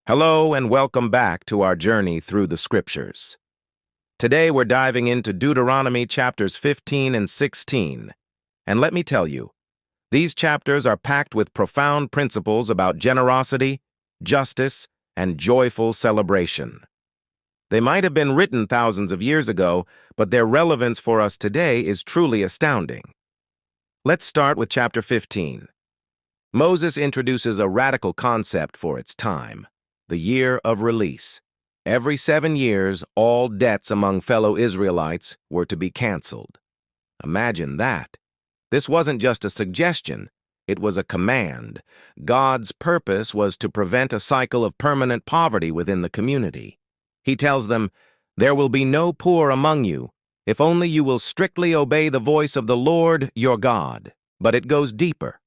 Hello and welcome back to our journey through the Scriptures. Today we're diving into Deuteronomy chapters 15 and 16. And let me tell you, these chapters are packed with profound principles about generosity, justice, and joyful celebration. They might have been written thousands of years ago, but their relevance for us today is truly astounding. Let's start with chapter 15. Moses introduces a radical concept for its time: the year of release. Every 7 years, all debts among fellow Israelites were to be canceled. Imagine that. This wasn't just a suggestion, it was a command. God's purpose was to prevent a cycle of permanent poverty within the community. He tells them, "There will be no poor among you, if only you will strictly obey the voice of the Lord your God." But it goes deeper.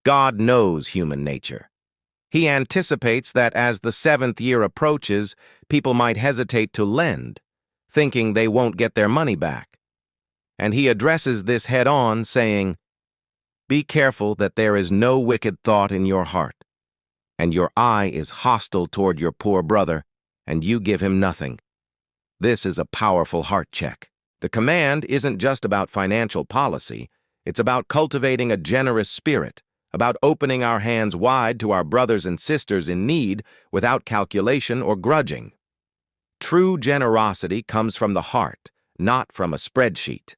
God knows human nature. He anticipates that as the 7th year approaches, people might hesitate to lend, thinking they won't get their money back. And he addresses this head-on, saying, "Be careful that there is no wicked thought in your heart, and your eye is hostile toward your poor brother, and you give him nothing." This is a powerful heart check. The command isn't just about financial policy, it's about cultivating a generous spirit, about opening our hands wide to our brothers and sisters in need without calculation or grudging. True generosity comes from the heart, not from a spreadsheet.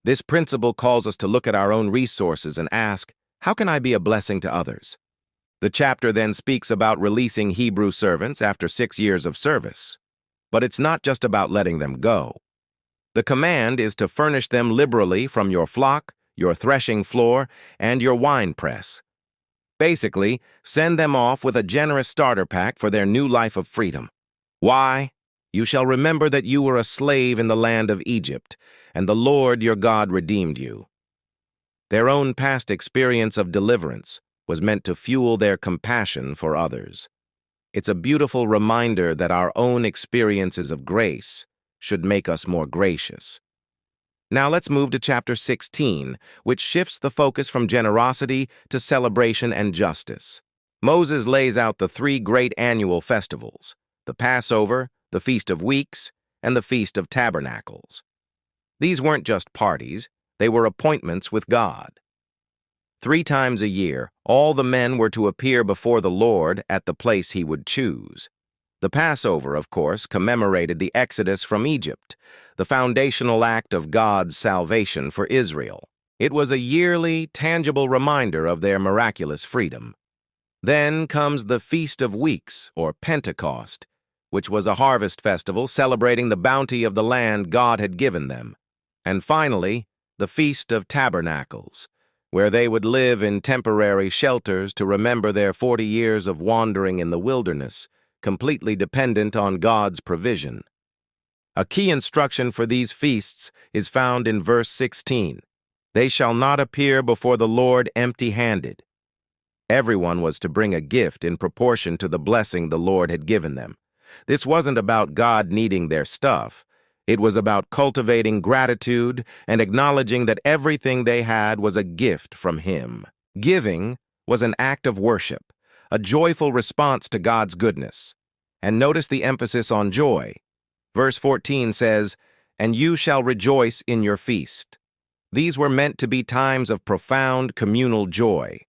This principle calls us to look at our own resources and ask, how can I be a blessing to others? The chapter then speaks about releasing Hebrew servants after 6 years of service. But it's not just about letting them go. The command is to furnish them liberally from your flock, your threshing floor, and your wine press. Basically, send them off with a generous starter pack for their new life of freedom. Why? You shall remember that you were a slave in the land of Egypt, and the Lord your God redeemed you. Their own past experience of deliverance was meant to fuel their compassion for others. It's a beautiful reminder that our own experiences of grace should make us more gracious. Now let's move to chapter 16, which shifts the focus from generosity to celebration and justice. Moses lays out the 3 great annual festivals: the Passover, the Feast of Weeks, and the Feast of Tabernacles. These weren't just parties, they were appointments with God. 3 times a year, all the men were to appear before the Lord at the place he would choose. The Passover, of course, commemorated the Exodus from Egypt, the foundational act of God's salvation for Israel. It was a yearly, tangible reminder of their miraculous freedom. Then comes the Feast of Weeks, or Pentecost, which was a harvest festival celebrating the bounty of the land God had given them. And finally, the Feast of Tabernacles, where they would live in temporary shelters to remember their 40 years of wandering in the wilderness, completely dependent on God's provision. A key instruction for these feasts is found in verse 16. They shall not appear before the Lord empty-handed. Everyone was to bring a gift in proportion to the blessing the Lord had given them. This wasn't about God needing their stuff. It was about cultivating gratitude and acknowledging that everything they had was a gift from Him. Giving was an act of worship, a joyful response to God's goodness. And notice the emphasis on joy. Verse 14 says, "And you shall rejoice in your feast." These were meant to be times of profound communal joy.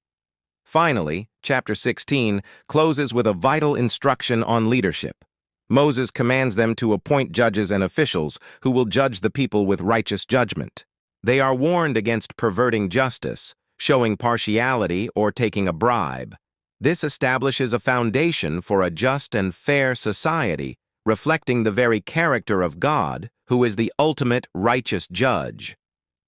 Finally, chapter 16 closes with a vital instruction on leadership. Moses commands them to appoint judges and officials who will judge the people with righteous judgment. They are warned against perverting justice, showing partiality, or taking a bribe. This establishes a foundation for a just and fair society, reflecting the very character of God, who is the ultimate righteous judge.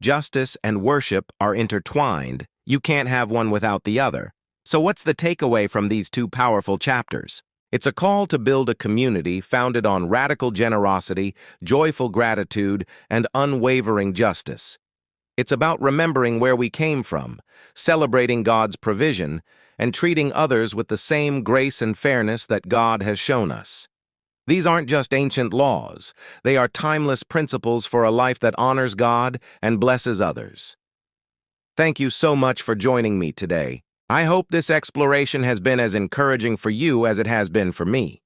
Justice and worship are intertwined. You can't have one without the other. So what's the takeaway from these 2 powerful chapters? It's a call to build a community founded on radical generosity, joyful gratitude, and unwavering justice. It's about remembering where we came from, celebrating God's provision, and treating others with the same grace and fairness that God has shown us. These aren't just ancient laws. They are timeless principles for a life that honors God and blesses others. Thank you so much for joining me today. I hope this exploration has been as encouraging for you as it has been for me.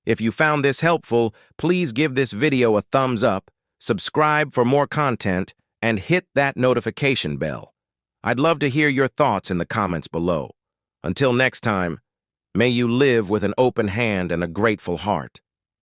If you found this helpful, please give this video a thumbs up, subscribe for more content, and hit that notification bell. I'd love to hear your thoughts in the comments below. Until next time, may you live with an open hand and a grateful heart.